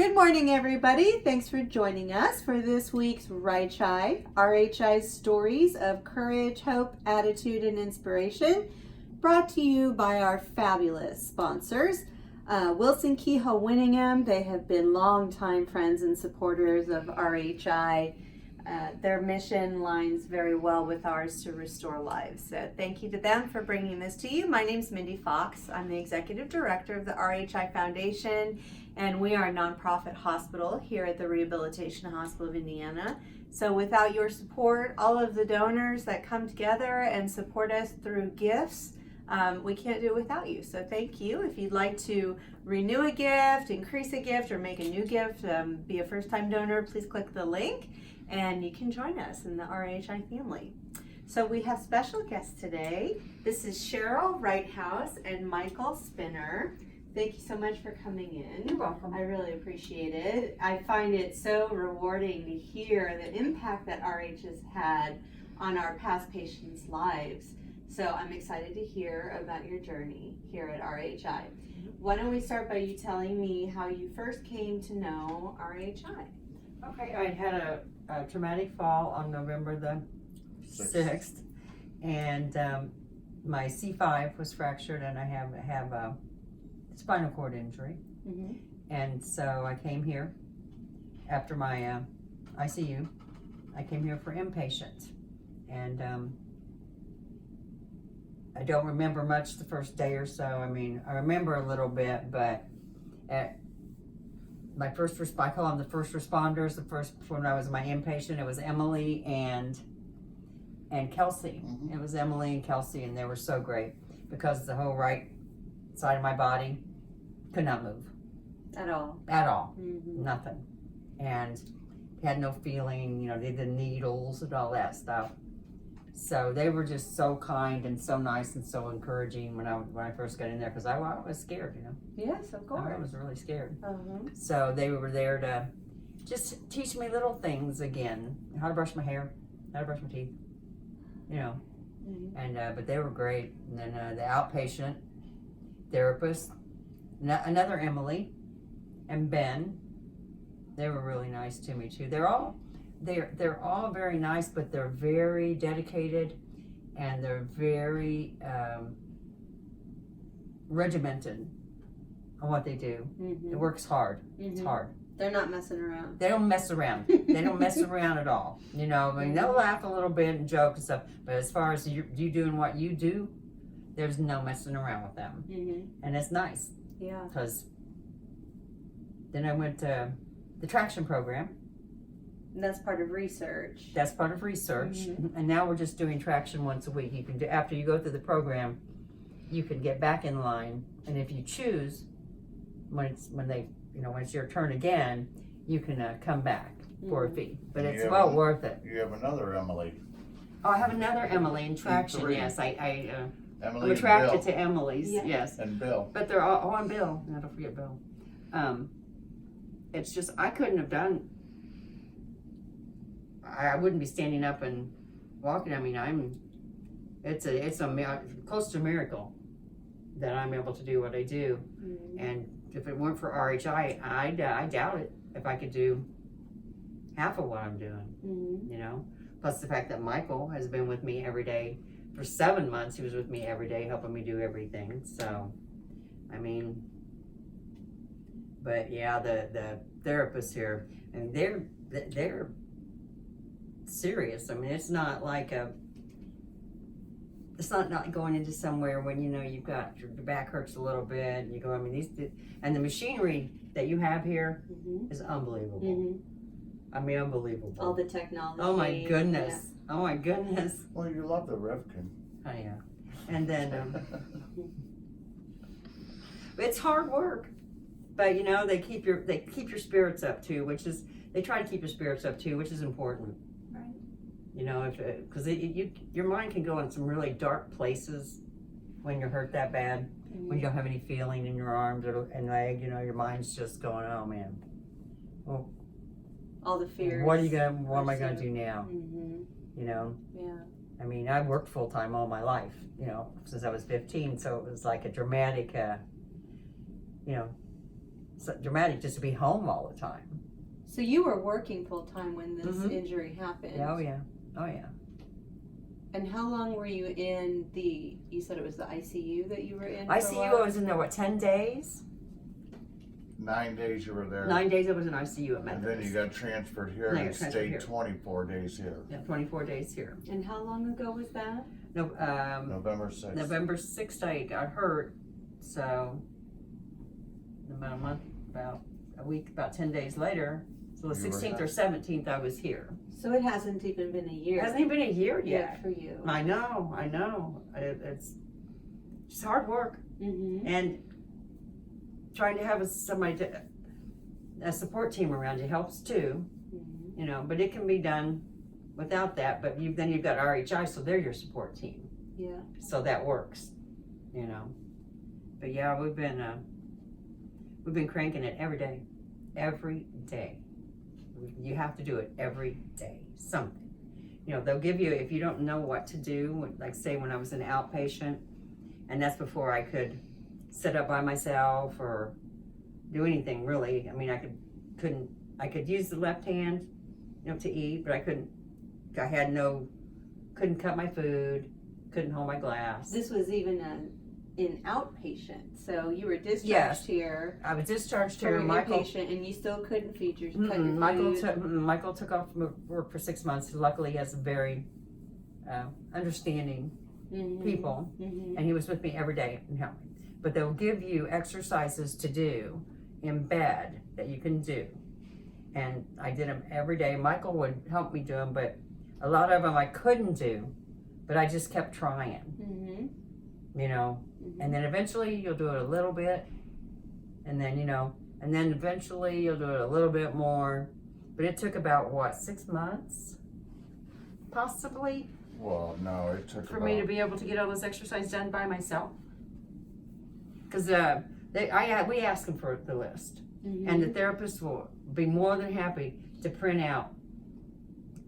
Good morning, everybody. Thanks for joining us for this week's RHI Stories of Courage, Hope, Attitude, and Inspiration, brought to you by our fabulous sponsors, Wilson Kehoe Winningham. They have been longtime friends and supporters of RHI. Their mission lines very well with ours to restore lives. So thank you to them for bringing this to you. My name's Mindy Fox. I'm the Executive Director of the RHI Foundation, and we are a nonprofit hospital here at the Rehabilitation Hospital of Indiana. So without your support, all of the donors that come together and support us through gifts, we can't do it without you. So thank you. If you'd like to renew a gift, increase a gift, or make a new gift, be a first-time donor, please click the link and you can join us in the RHI family. So we have special guests today. This is Cheryle, Righthouse, and Michael Spinner. Thank you so much for coming in. You're welcome. I really appreciate it. I find it so rewarding to hear the impact that RH has had on our past patients' lives. So I'm excited to hear about your journey here at RHI. Why don't we start by you telling me how you first came to know RHI? Okay, I had a traumatic fall on November the 6th, and my C5 was fractured, and I have a spinal cord injury. Mm-hmm. And so I came here after my ICU. I came here for inpatient, and I don't remember much the first day or so. I mean, I remember a little bit, but my first I call them the first responders. The first, when I was my inpatient, it was Emily and Kelsey. Mm-hmm. It was Emily and Kelsey, and they were so great because the whole right side of my body could not move At all? at all, Mm-hmm. nothing, and had no feeling. You know, they did the needles and all that stuff. So they were just so kind and so nice and so encouraging when I first got in there, because I was scared, you know. Yes, of course. I was really scared. Uh-huh. So they were there to just teach me little things again, how to brush my hair, how to brush my teeth, you know. Mm-hmm. And but they were great. And then the outpatient therapist, another Emily and Ben, they were really nice to me too. They're all very nice, but they're very dedicated, and they're very regimented on what they do. Mm-hmm. It works hard. Mm-hmm. It's hard. They're not messing around. They don't mess around. They don't mess around at all. You know, I mean, they'll laugh a little bit and joke and stuff, but as far as you doing what you do, there's no messing around with them. Mm-hmm. And it's nice, Yeah. because then I went to the traction program. And that's part of research. That's part of research. Mhm. And now we're just doing traction once a week. You can do, after you go through the program, you can get back in line, and if you choose, when it's your turn again, you can come back for a fee. But And it's you well have- worth it. You have another Emily. Oh, I have another Emily in traction. Three. Yes, I'm Emily attracted and Bill. to Emily's. Yeah. Yes, And Bill. but they're all. Oh, and Bill. No, don't forget Bill. It's just I couldn't have done. I wouldn't be standing up and walking. I mean, it's close to a miracle that I'm able to do what I do. Mm-hmm. And if it weren't for RHI, I doubt it if I could do half of what I'm doing. Mm-hmm. You know, plus the fact that Michael has been with me every day for 7 months. He was with me every day, helping me do everything. So, I mean, but yeah, the therapists here, and they're serious. I mean, it's not like it's not going into somewhere when, you know, you've got your back hurts a little bit and you go, I mean, and the machinery that you have here Mm-hmm. is unbelievable. Mm-hmm. I mean, unbelievable. All the technology. Oh my goodness. Oh my goodness. Well, you love the Rivkin. Oh yeah. And then it's hard work, but you know, they keep your spirits up too, they try to keep your spirits up too, which is important. Right. You know, because your mind can go in some really dark places when you're hurt that bad, when you don't have any feeling in your arms and leg. You know, your mind's just going, oh man, well, All the fears. what am I gonna do now? Mm-hmm. You know. Yeah. I mean, I worked full time all my life, you know, since I was 15. So it was like a dramatic, you know, so dramatic just to be home all the time. So you were working full time when this Mhm. injury happened. Oh yeah. And how long were you in you said it was the ICU that you were in? for a ICU, while? I was in there, 10 days? 9 days you were there. 9 days I was in ICU at And Methodist. then you got transferred here And I and got transferred stayed here. 24 days here. Yeah, 24 days here. And how long ago was that? No, November 6th. November 6th I got hurt, so about a month, about a week, about 10 days later, so the You were 16th here. or 17th I was here. So it hasn't even been a year. It hasn't even been a year Good yet. for you. I know. It's just hard work, Mm-hmm. and trying to have a support team around you helps too, Mm-hmm. you know, but it can be done without that, but then you've got RHI, so they're your support team. Yeah. So that works, you know. But yeah, we've been cranking it every day. You have to do it every day, something. You know, they'll give you, if you don't know what to do, like say when I was an outpatient, and that's before I could sit up by myself or do anything really. I mean, I could use the left hand, you know, to eat, but couldn't cut my food, couldn't hold my glass. This was even an outpatient, so you were discharged Yes. here I was discharged for here. an Michael, inpatient, and you still couldn't cut your Michael took off from work for 6 months. Luckily, he has a very understanding Mm-hmm. people, Mm-hmm. and he was with me every day and helped me. But they'll give you exercises to do in bed that you can do, and I did them every day. Michael would help me do them, but a lot of them I couldn't do, but I just kept trying, Mm-hmm. you know. Mm-hmm. And then eventually you'll do it a little bit, and then eventually you'll do it a little bit more. But it took about 6 months, possibly, Well, no, it took for about, me to be able to get all this exercise done by myself. Because we asked them for the list, Mm-hmm. and the therapist will be more than happy to print out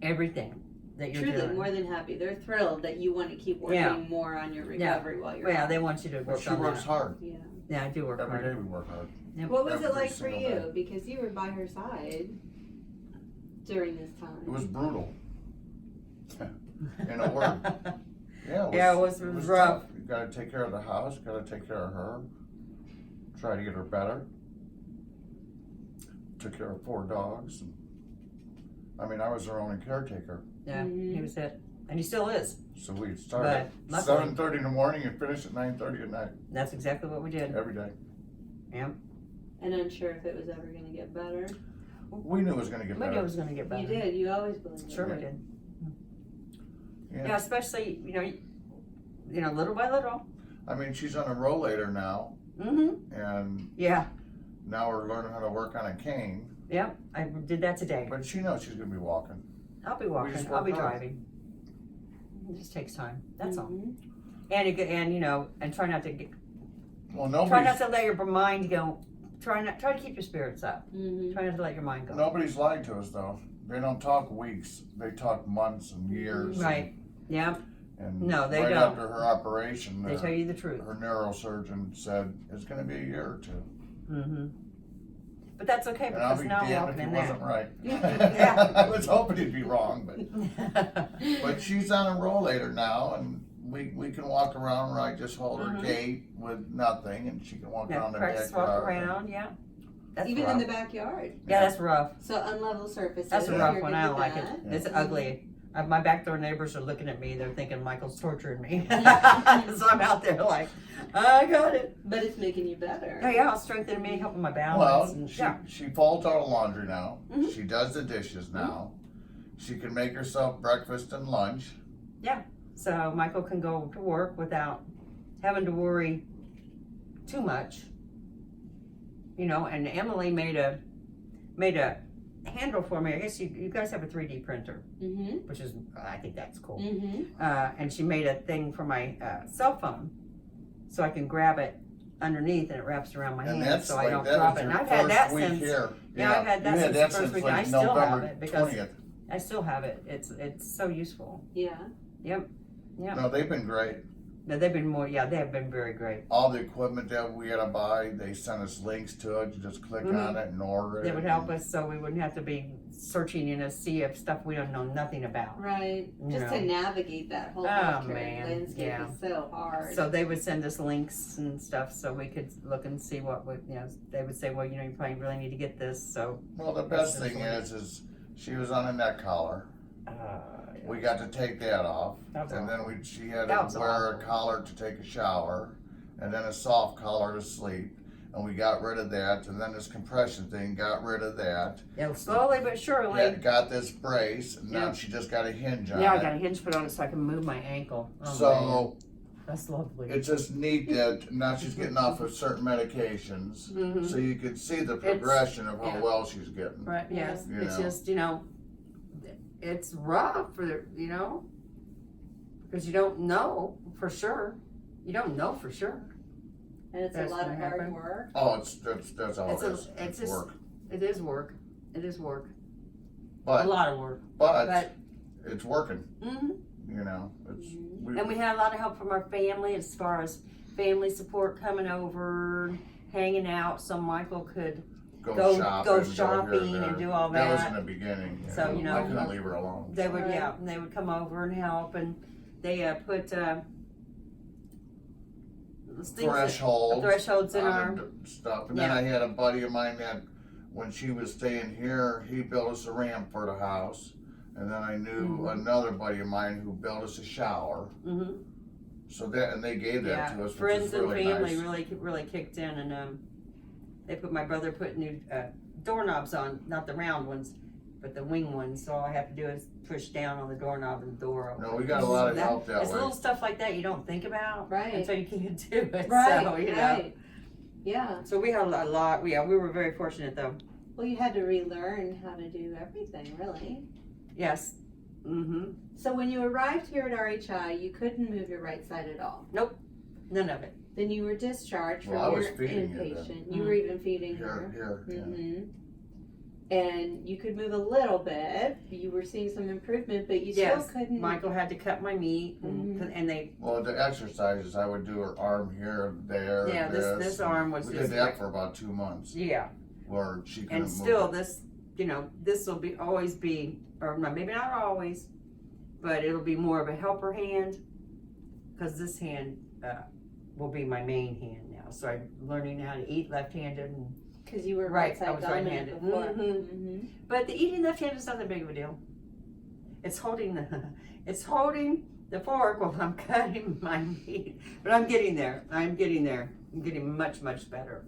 everything that you're Truly, doing. more than happy. They're thrilled that you want to keep working Yeah. more on your recovery while you're Well, out. they want you to but work she on works that. hard. Yeah. Yeah, I do work Every hard. day we work hard. Yep. What was it Every like for single you? day. Because you were by her side during this It time. was brutal. In a word. Yeah, it was rough. tough. You gotta take care of the house, gotta take care of her, try to get her better. Took care of 4 dogs. I mean, I was her only caretaker. Yeah, Mhm. he was it, and he still is. So we started at But luckily- 7:30 in the morning and finished at 9:30 at night, That's exactly what we did. every day. And unsure if it was ever going to get better. We knew it was gonna get We knew it better. was going to get better. You did. You always believed Sure, it. we did. Yeah. Yeah, especially little by little. I mean, she's on a rollator now, Mm-hmm. and Yeah. now we're learning how to work on a cane. Yep. I did that today. But she knows she's gonna be walking. I'll be just walking. I'll work be hard. driving. It just takes time. That's all. Mhm. And try not to Well, try not to let your mind go. Try to keep your spirits up. Mhm. Try not to let your mind go. nobody's lied to us though. They don't talk weeks. They talk months and years. Right. Yeah. And No, they right don't. after her operation, They tell you the truth. her neurosurgeon said it's gonna be a year or 2. Mm-hmm. But that's okay And I'll because be now I'm damned walking if in he there. wasn't right. Yeah. I was hoping he'd be wrong, but she's on a rollator now, and we can walk around where I just hold her Mhm. gate with nothing, and she can walk Yeah, around the practice deck. walk around. Yeah. That's Even rough. in the backyard. Yeah, that's rough. So unlevel surfaces. That's a Yeah. rough you're one. good I don't with like it. that. It's Mhm. ugly. My back door neighbors are looking at me. They're thinking Michael's torturing me. So I'm out there like, I got it. But it's making you better. Oh yeah, I'll strengthen me, helping my balance. Well, and, she, yeah. she folds out laundry now. Mhm. She does the dishes now. She can make herself breakfast and lunch. So Michael can go to work without having to worry too much. And Emily made a handle for me. I guess you guys have a 3D printer, Mm-hmm. which is, I think that's cool. Mm-hmm. And she made a thing for my cell phone, so I can grab it underneath and it wraps around my And hand, that's so I like, don't that drop was it. your And I've had that first week since. here. Yeah, I've had that you since had the first week. like I still have November it because 20th. I still have it. It's so useful. Yeah. Yeah. No, they've been great. No, they've been more. Yeah, they have been very great. All the equipment that we had to buy, they sent us links to it. You just click on it and order it. They would help us, so we wouldn't have to be searching in a sea of stuff we don't know nothing about. Right. Just to navigate that whole healthcare landscape is so hard. So they would send us links and stuff so we could look and see what would, they would say, well, you probably really need to get this. So. Well, the best thing is she was on a neck collar. We got to take that off, and then she had to wear a collar to take a shower, and then a soft collar to sleep, and we got rid of that, and then this compression thing, got rid of that. Yeah, slowly but surely. Yeah, got this brace, and now she just got a hinge on it. Yeah, I got a hinge put on it so I can move my ankle. Oh, so man. That's lovely. It's just neat that now she's getting off of certain medications, so you can see the progression of how well she's getting. Right. Yes. It's just it's rough for because you don't know for sure. You don't know for sure. And it's a lot of hard work. Oh, that's all it is. It's just work. It is work. It is work. But a lot of work. But it's working. And we had a lot of help from our family as far as family support coming over, hanging out, so Michael could go shopping and do all that. That was in the beginning. So I couldn't leave her alone. They would they would come over and help, and they put thresholds in our stuff. And then I had a buddy of mine that when she was staying here, he built us a ramp for the house. And then I knew another buddy of mine who built us a shower. So they gave that to us. Friends and really family nice. really kicked in, and my brother put new doorknobs on, not the round ones, but the wing ones. So all I have to do is push down on the doorknob and the door opens. No, we got a lot of help that way. It's little stuff like that you don't think about until you can't do it. Right, so, Yeah. So we had a lot. We were very fortunate though. Well, you had to relearn how to do everything, really. Yes. So when you arrived here at RHI, you couldn't move your right side at all. Nope. None of it. Then you were discharged from your inpatient. You were even feeding her. And you could move a little bit. You were seeing some improvement, but you still couldn't. Michael had to cut my meat, and they. Well, the exercises, I would do her arm here, there. Yeah, this arm was. We did that for about 2 months. Yeah. Where she couldn't move. And still, this will always be, or maybe not always, but it'll be more of a helper hand, because this hand will be my main hand now. So I'm learning how to eat left-handed. Because you were right-side dominant before. But the eating left-handed is not that big of a deal. It's holding the fork while I'm cutting my meat. But I'm getting there. I'm getting much, much better.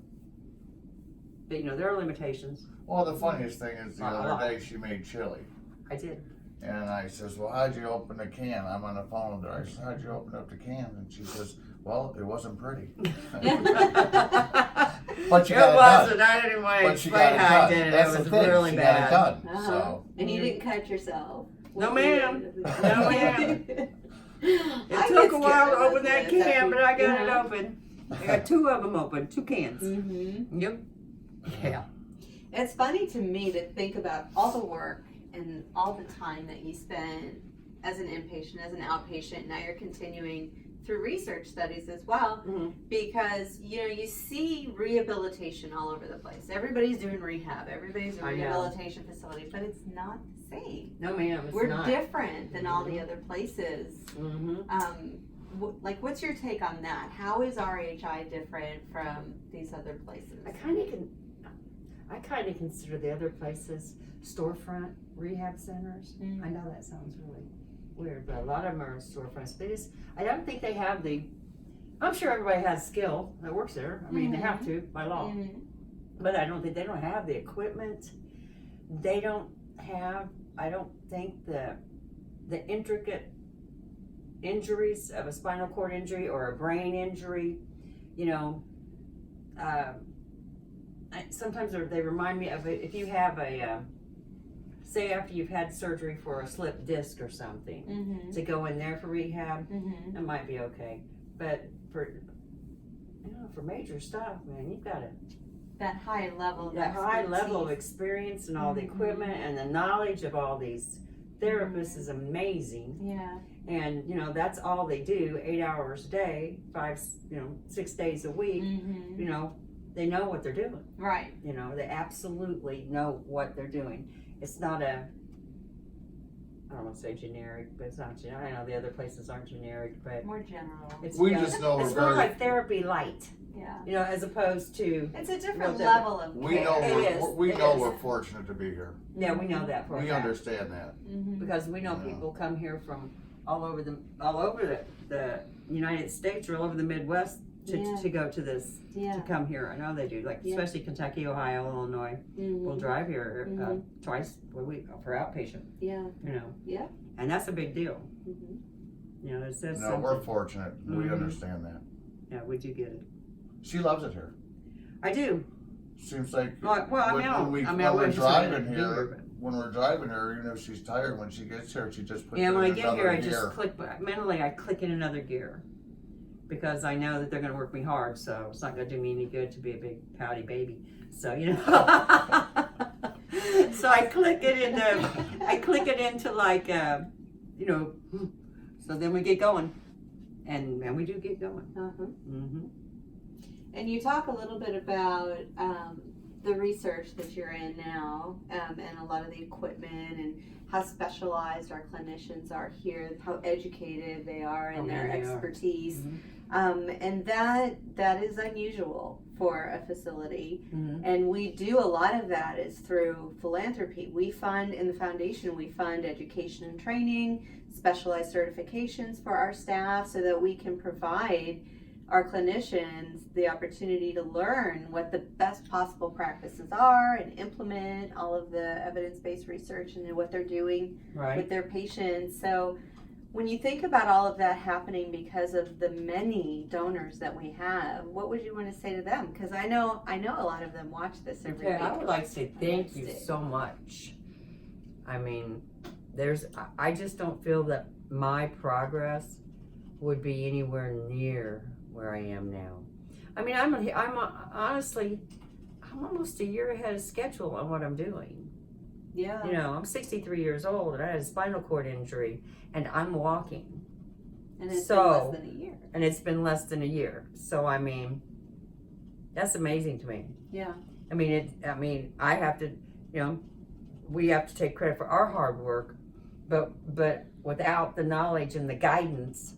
But there are limitations. Well, the funniest thing is the other day she made chili. I did. And I says, well, how'd you open the can? I'm on the phone with her. I said, how'd you open up the can? And she says, well, it wasn't pretty. But you got it wasn't. I didn't want to explain how I did it. That's it was the thing. really she bad. Got it done, so. And you didn't cut yourself. No, ma'am. No, ma'am. It took a while to open that can, but I got it open. I got 2 of them open, 2 cans. Yep. Yeah. It's funny to me to think about all the work and all the time that you spent as an inpatient, as an outpatient. Now you're continuing through research studies as well, because you see rehabilitation all over the place. Everybody's doing rehab, everybody's doing rehabilitation facilities, but it's not the same. No, ma'am, it's We're not. different than all the other places. What's your take on that? How is RHI different from these other places? I kind of consider the other places storefront rehab centers. I know that sounds really weird, but a lot of them are storefronts. I don't think they have I'm sure everybody has skill that works there. I mean, they have to by law. But I don't think they don't have the equipment. They don't have, I don't think the intricate injuries of a spinal cord injury or a brain injury, sometimes they remind me of if you have say after you've had surgery for a slipped disc or something, to go in there for rehab, it might be okay. But for major stuff, man, you've got that high level of experience and all the equipment and the knowledge of all these therapists is amazing. Yeah. And, that's all they do, 8 hours a day, 6 days a week. They know what they're doing. Right. They absolutely know what they're doing. It's not I don't want to say generic, but it's not generic. I know the other places aren't generic, but more general. It's, just know it's more like therapy light. Yeah. As opposed to. It's a different level of care. We know we're fortunate to be here. Yeah, we know that for a fact. We understand that. Because we know people come here from all over the United States or all over the Midwest to go to this, to come here. I know they do, especially Kentucky, Ohio, Illinois. We'll drive here twice a week for outpatient. Yeah. Yeah. And that's a big deal. It says something. We're fortunate. We understand that. Yeah, we do get it. She loves it here. I do. Seems like when we're driving here, even if she's tired, when she gets here, she just puts it in another gear. Yeah, when I get here, I just click. Mentally, I click in another gear because I know that they're going to work me hard. So it's not going to do me any good to be a big pouty baby. So so I click it into like So then we get going, and we do get going. And you talk a little bit about the research that you're in now, and a lot of the equipment, and how specialized our clinicians are here, how educated they are in their expertise. And that is unusual for a facility. And we do a lot of that is through philanthropy. We fund, in the foundation, we fund education and training, specialized certifications for our staff so that we can provide our clinicians the opportunity to learn what the best possible practices are and implement all of the evidence-based research and what they're doing with their patients. So when you think about all of that happening because of the many donors that we have, what would you want to say to them? Because I know a lot of them watch this every week. I would like to say thank you so much. I mean, I just don't feel that my progress would be anywhere near where I am now. I mean, I'm honestly, I'm almost a year ahead of schedule on what I'm doing. Yeah. I'm 63 years old and I had a spinal cord injury and I'm walking. And it's been less than a year. And it's been less than a year. So I mean, that's amazing to me. Yeah. I mean, I have to, we have to take credit for our hard work, but without the knowledge and the guidance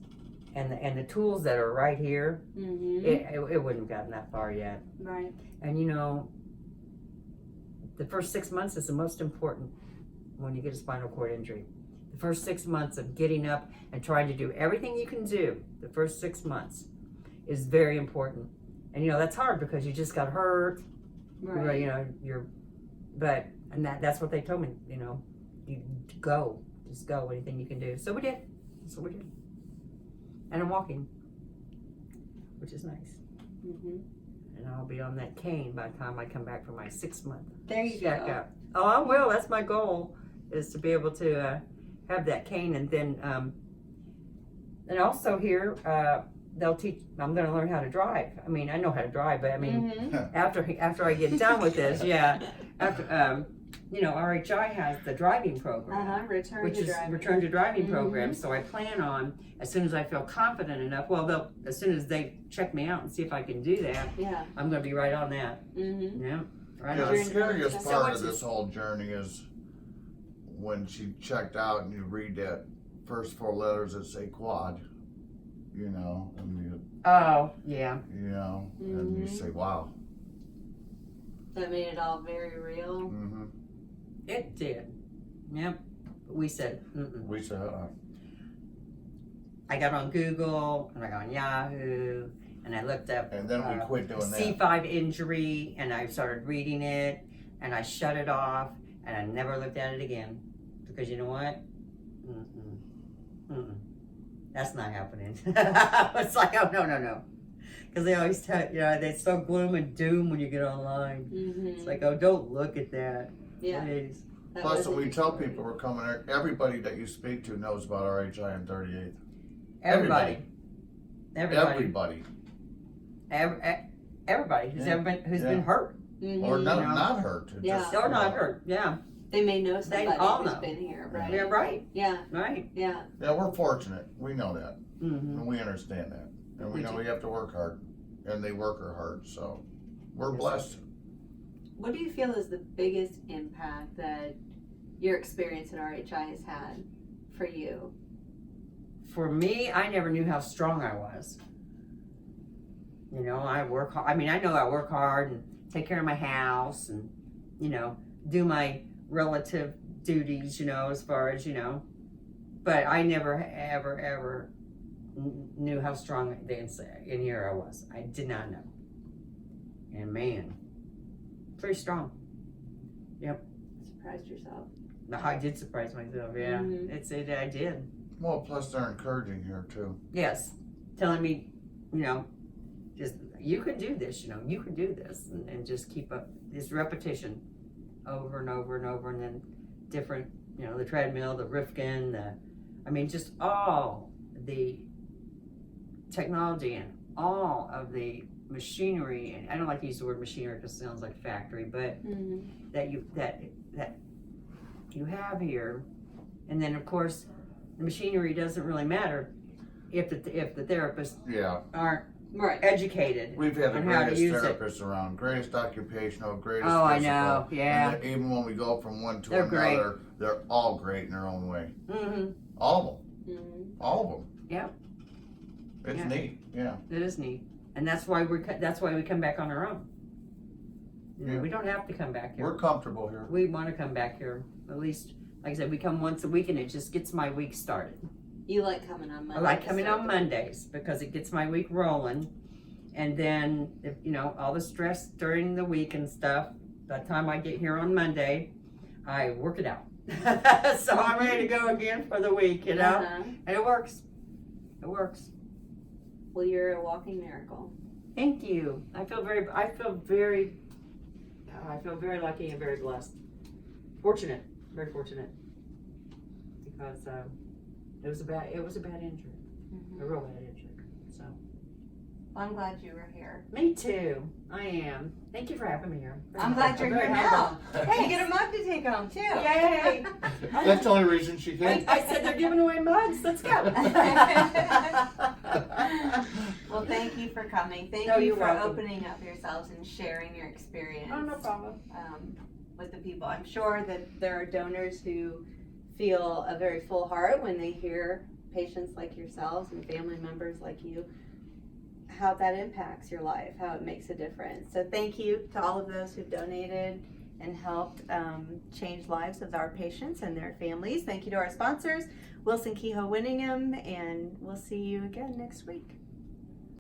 and the tools that are right here, it wouldn't have gotten that far yet. Right. And the first 6 months is the most important when you get a spinal cord injury. The first 6 months of getting up and trying to do everything you can do, the first 6 months is very important. And that's hard because you just got hurt. Right. That's what they told me, you go, just go, anything you can do. So we did. That's what we did. And I'm walking, which is nice. And I'll be on that cane by the time I come back for my 6 month. There you go. Up. Oh, I will. That's my goal, is to be able to have that cane. And then, and also here, they'll teach. I'm going to learn how to drive. I mean, I know how to drive, but I mean, after I get done with this, RHI has the driving program, return to driving program. So I plan on, as soon as I feel confident enough, as soon as they check me out and see if I can do that, I'm going to be right on that. Yeah, right. The scariest part of this whole journey is when she checked out and you read that first 4 letters that say quad, and and you say, wow. That made it all very real. It did. Yep. We said, We said, I got on Google and I got on Yahoo and I looked up. And then we quit doing that. C5 injury and I started reading it and I shut it off and I never looked at it again. Because you know what? That's not happening. It's like, oh, no. Because they always tell, they're so gloom and doom when you get online. It's like, oh, don't look at that. Yeah. Please. Plus, when we tell people we're coming here, everybody that you speak to knows about RHI and 38th. Everybody. Everybody Everybody who's ever been, who's been hurt. Or not hurt. Yeah. Just, Or not hurt, yeah. They may know They somebody all who's know. been here, right? Yeah, right, Yeah, right. yeah. Yeah, we're fortunate. We know that. Mm-hmm. And we understand that. And we We know do. we have to work hard. And they work hard, so we're Yes. blessed. What do you feel is the biggest impact that your experience at RHI has had for you? For me, I never knew how strong I was. You know, I work hard. I mean, I know I work hard and take care of my house and, you know, do my relative duties, you know, as far as, you know. But I never, ever knew how strong in here I was. I did not know. And man, very strong. Surprised yourself. No, I did surprise myself, yeah. Mhm. I did. Well, plus they're encouraging here too. Yes. Telling me, you know, just, you can do this, you know, you can do this. And just keep up this repetition over and over and over. And then different, you know, the treadmill, the Rifkin, I mean, just all the technology and all of the machinery. And I don't like to use the word machinery because it sounds like factory, but that you have here. And then, of course, the machinery doesn't really matter if the therapists Yeah. aren't Right. educated. We've had the on how to greatest use it. therapists around, greatest occupational, greatest Oh, I physical. know, yeah. And even when we go from one to They're great. another, they're all great in their own way. Mm-hmm. All of them. Mhm. All of them. Yep. It's Yeah. neat. Yeah. It is neat, and that's why we come back on our own. You know, Yeah. we don't have to come back here. We're comfortable here. We want to come back here at least. Like I said, we come once a week, and it just gets my week started. You like coming on Monday? I like coming on Mondays because it gets my week rolling, and then if you know all the stress during the week and stuff. By the time I get here on Monday, I work it out. So I'm ready to go again for the week, you know, and it works. It works. Well, you're a walking miracle. Thank you. I feel very lucky and very blessed. Fortunate, very fortunate. Because it was a bad injury, a real bad injury. So. Well, I'm glad you were here. Me too. I am. Thank you for having me here. I'm glad you're very here humble. now. Hey, you get a mug to take home too. Yay! That's the only reason she came. I said they're giving away mugs. Let's go. Well, thank you for coming. Thank No, you you're for welcome. opening up yourselves and sharing your experience. Oh, no problem. With the people. I'm sure that there are donors who feel a very full heart when they hear patients like yourselves and family members like you, how that impacts your life, how it makes a difference. So thank you to all of those who've donated and helped change lives of our patients and their families. Thank you to our sponsors, Wilson Kehoe Winningham, and we'll see you again next week.